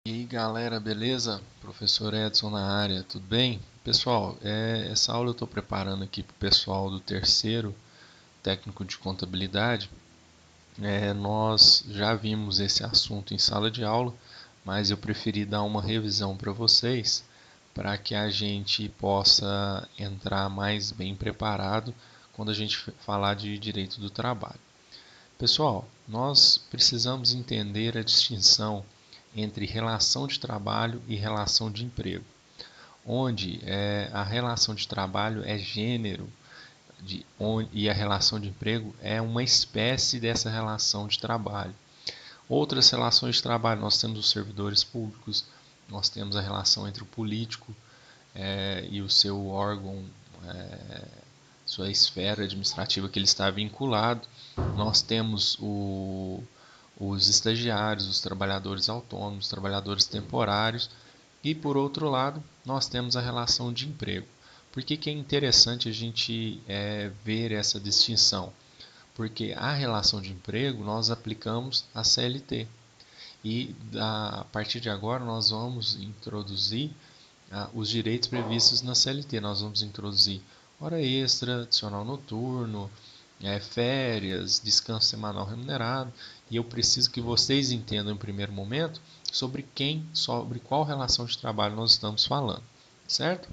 E aí galera, beleza? Professor Edson na área, tudo bem? Pessoal, essa aula eu estou preparando aqui para o pessoal do terceiro técnico de contabilidade. Nós já vimos esse assunto em sala de aula, mas eu preferi dar uma revisão para vocês para que a gente possa entrar mais bem preparado quando a gente falar de direito do trabalho. Pessoal, nós precisamos entender a distinção entre relação de trabalho e relação de emprego, onde a relação de trabalho é gênero e a relação de emprego é uma espécie dessa relação de trabalho. Outras relações de trabalho, nós temos os servidores públicos, nós temos a relação entre o político e o seu órgão, sua esfera administrativa que ele está vinculado. Nós temos os estagiários, os trabalhadores autônomos, os trabalhadores temporários e, por outro lado, nós temos a relação de emprego. Por que é interessante a gente ver essa distinção? Porque a relação de emprego nós aplicamos a CLT e a partir de agora nós vamos introduzir os direitos previstos na CLT. Nós vamos introduzir hora extra, adicional noturno, férias, descanso semanal remunerado. E eu preciso que vocês entendam em primeiro momento sobre qual relação de trabalho nós estamos falando, certo?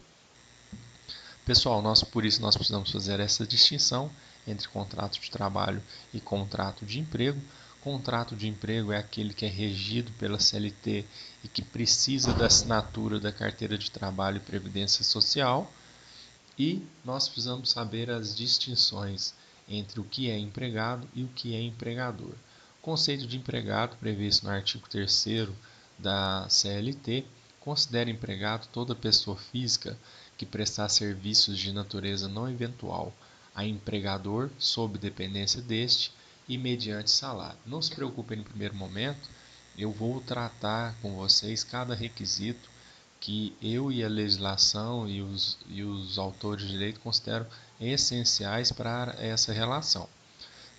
Pessoal, por isso nós precisamos fazer essa distinção entre contrato de trabalho e contrato de emprego. Contrato de emprego é aquele que é regido pela CLT e que precisa da assinatura da carteira de trabalho e previdência social. E nós precisamos saber as distinções entre o que é empregado e o que é empregador. O conceito de empregado, previsto no artigo 3º da CLT, considera empregado toda pessoa física que prestar serviços de natureza não eventual a empregador sob dependência deste e mediante salário. Não se preocupem no primeiro momento, eu vou tratar com vocês cada requisito que eu e a legislação e os autores de direito consideram essenciais para essa relação.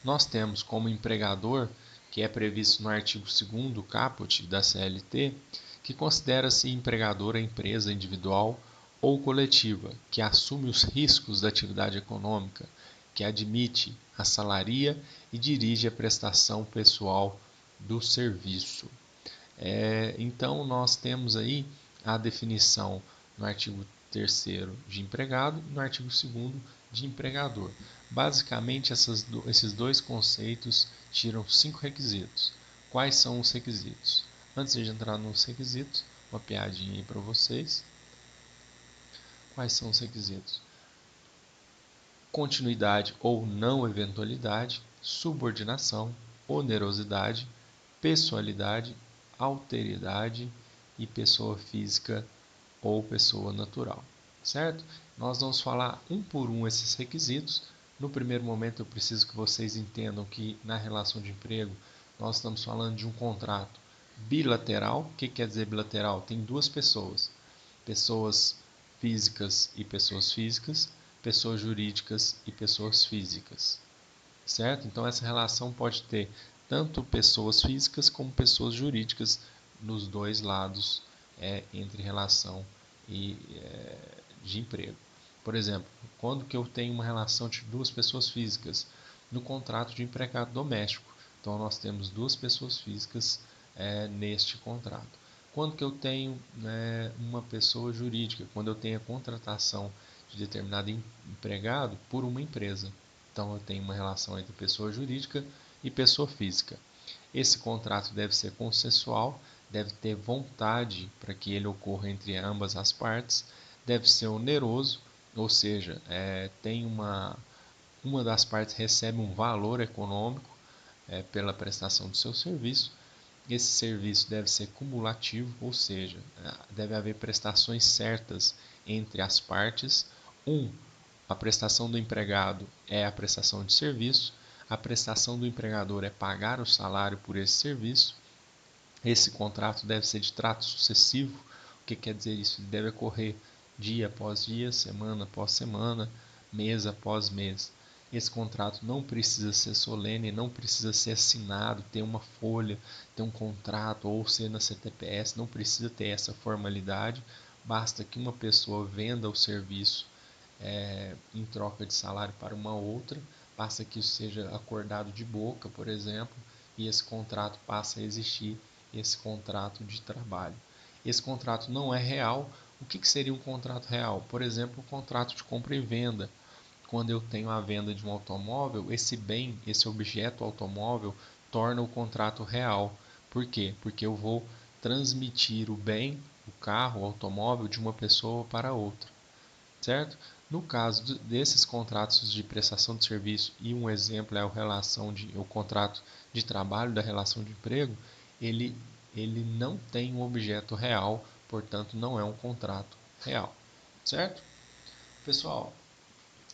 Nós temos como empregador, que é previsto no artigo 2º caput da CLT, que considera-se empregador a empresa individual ou coletiva, que assume os riscos da atividade econômica, que admite, assalaria e dirige a prestação pessoal do serviço. Então, nós temos aí a definição no artigo 3º de empregado e no artigo 2º de empregador. Basicamente, esses dois conceitos tiram 5 requisitos. Quais são os requisitos? Antes de entrar nos requisitos, uma piadinha aí para vocês. Quais são os requisitos? Continuidade ou não eventualidade, subordinação, onerosidade, pessoalidade, alteridade e pessoa física ou pessoa natural, certo? Nós vamos falar um por um esses requisitos. No primeiro momento eu preciso que vocês entendam que na relação de emprego nós estamos falando de um contrato bilateral. O que quer dizer bilateral? Tem duas pessoas, pessoas físicas e pessoas físicas, pessoas jurídicas e pessoas físicas, certo? Então essa relação pode ter tanto pessoas físicas como pessoas jurídicas nos dois lados entre relação e de emprego. Por exemplo, quando que eu tenho uma relação de duas pessoas físicas? No contrato de empregado doméstico. Então nós temos duas pessoas físicas neste contrato. Quando que eu tenho uma pessoa jurídica? Quando eu tenho a contratação de determinado empregado por uma empresa. Então eu tenho uma relação entre pessoa jurídica e pessoa física. Esse contrato deve ser consensual, deve ter vontade para que ele ocorra entre ambas as partes, deve ser oneroso, ou seja, tem uma das partes recebe um valor econômico pela prestação do seu serviço. Esse serviço deve ser cumulativo, ou seja, deve haver prestações certas entre as partes. A prestação do empregado é a prestação de serviço, a prestação do empregador é pagar o salário por esse serviço. Esse contrato deve ser de trato sucessivo. O que quer dizer isso? Ele deve ocorrer dia após dia, semana após semana, mês após mês. Esse contrato não precisa ser solene, não precisa ser assinado, ter uma folha, ter um contrato ou ser na CTPS, não precisa ter essa formalidade. Basta que uma pessoa venda o serviço em troca de salário para uma outra, basta que isso seja acordado de boca, por exemplo, e esse contrato passa a existir, esse contrato de trabalho. Esse contrato não é real. O que seria um contrato real? Por exemplo, o contrato de compra e venda. Quando eu tenho a venda de um automóvel, esse bem, esse objeto automóvel, torna o contrato real. Por quê? Porque eu vou transmitir o bem, o carro, o automóvel, de uma pessoa para outra, certo? No caso desses contratos de prestação de serviço, e um exemplo é o contrato de trabalho da relação de emprego, ele, ele não tem um objeto real, portanto não é um contrato real, certo? Pessoal,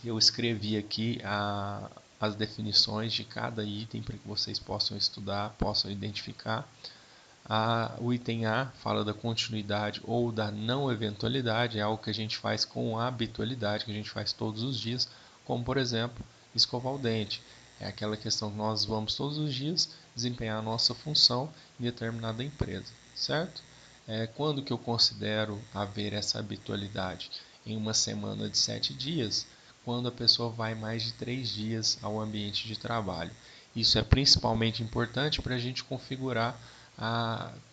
eu escrevi aqui as definições de cada item para que vocês possam estudar, possam identificar. O item A fala da continuidade ou da não eventualidade, é algo que a gente faz com habitualidade, que a gente faz todos os dias, como por exemplo, escovar o dente. É aquela questão que nós vamos todos os dias desempenhar a nossa função em determinada empresa, certo? Quando que eu considero haver essa habitualidade? Em uma semana de 7 dias, quando a pessoa vai mais de 3 dias ao ambiente de trabalho. Isso é principalmente importante para a gente configurar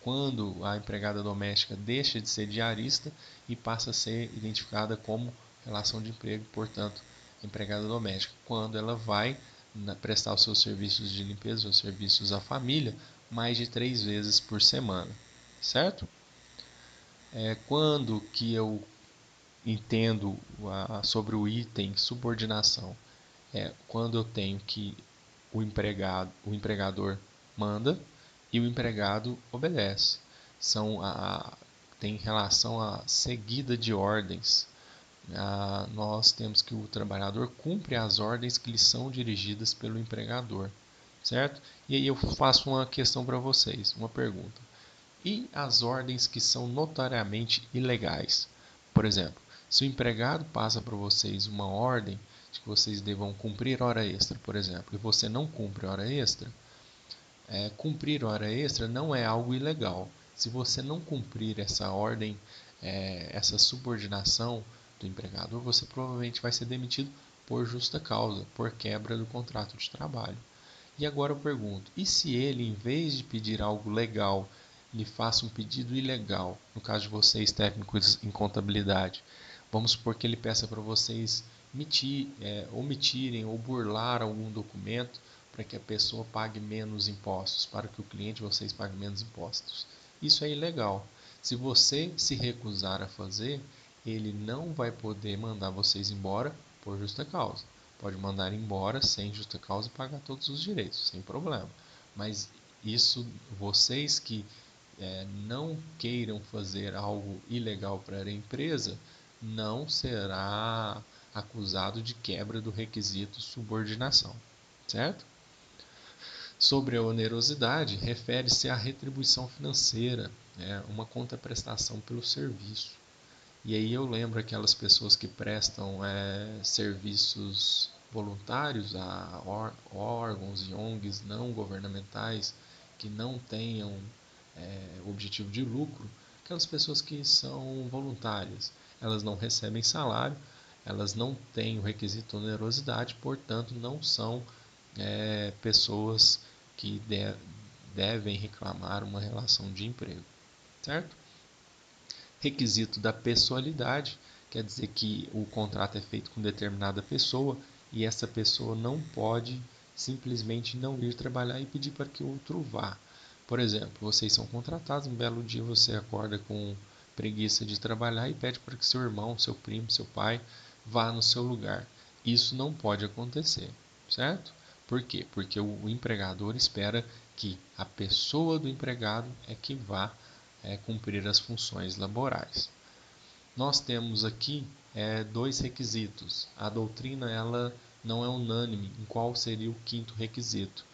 quando a empregada doméstica deixa de ser diarista e passa a ser identificada como relação de emprego, portanto, empregada doméstica, quando ela vai prestar os seus serviços de limpeza, os serviços à família, mais de 3 vezes por semana, certo? Quando que eu entendo sobre o item subordinação? Quando eu tenho que o empregador manda e o empregado obedece. Tem relação à seguida de ordens. Nós temos que o trabalhador cumpre as ordens que lhe são dirigidas pelo empregador, certo? E aí eu faço uma questão para vocês, uma pergunta. E as ordens que são notoriamente ilegais? Por exemplo, se o empregado passa para vocês uma ordem de que vocês devam cumprir hora extra, por exemplo, e você não cumpre hora extra, cumprir hora extra não é algo ilegal. Se você não cumprir essa ordem, essa subordinação do empregador, você provavelmente vai ser demitido por justa causa, por quebra do contrato de trabalho. E agora eu pergunto, e se ele, em vez de pedir algo legal, lhe faça um pedido ilegal, no caso de vocês técnicos em contabilidade? Vamos supor que ele peça para vocês omitirem ou burlar algum documento para que a pessoa pague menos impostos, para que o cliente de vocês pague menos impostos. Isso é ilegal. Se você se recusar a fazer, ele não vai poder mandar vocês embora por justa causa. Pode mandar embora sem justa causa e pagar todos os direitos, sem problema. Mas isso, vocês que não queiram fazer algo ilegal para a empresa, não será acusado de quebra do requisito subordinação, certo? Sobre a onerosidade, refere-se à retribuição financeira, uma contraprestação pelo serviço. E aí eu lembro aquelas pessoas que prestam serviços voluntários a órgãos e ONGs não governamentais que não tenham objetivo de lucro, aquelas pessoas que são voluntárias. Elas não recebem salário, elas não têm o requisito de onerosidade, portanto não são pessoas que devem reclamar uma relação de emprego, certo? Requisito da pessoalidade, quer dizer que o contrato é feito com determinada pessoa e essa pessoa não pode simplesmente não ir trabalhar e pedir para que outro vá. Por exemplo, vocês são contratados, um belo dia você acorda com preguiça de trabalhar e pede para que seu irmão, seu primo, seu pai vá no seu lugar. Isso não pode acontecer, certo? Por quê? Porque o empregador espera que a pessoa do empregado é que vá cumprir as funções laborais. Nós temos aqui dois requisitos. A doutrina ela não é unânime em qual seria o quinto requisito.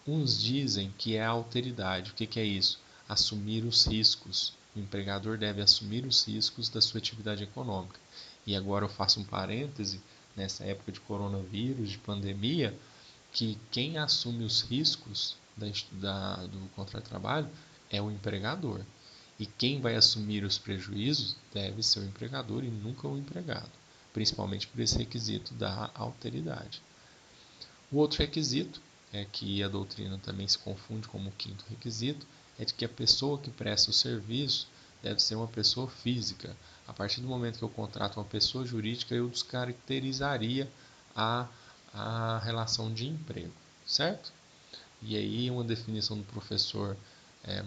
Uns dizem que é a alteridade. O que é isso? Assumir os riscos. O empregador deve assumir os riscos da sua atividade econômica. E agora eu faço um parêntese. nessa época de coronavírus, de pandemia, que quem assume os riscos do contrato-trabalho é o empregador. E quem vai assumir os prejuízos deve ser o empregador e nunca o empregado, principalmente por esse requisito da alteridade. O outro requisito, que a doutrina também se confunde como o quinto requisito, é de que a pessoa que presta o serviço deve ser uma pessoa física. A partir do momento que eu contrato uma pessoa jurídica, eu descaracterizaria a, a relação de emprego, certo? E aí uma definição do professor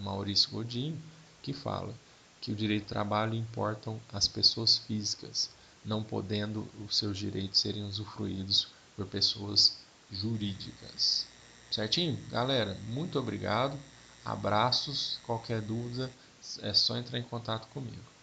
Maurício Godinho, que fala que o direito do trabalho importam as pessoas físicas, não podendo os seus direitos serem usufruídos por pessoas jurídicas. Certinho? Galera, muito obrigado. Abraços. Qualquer dúvida é só entrar em contato comigo.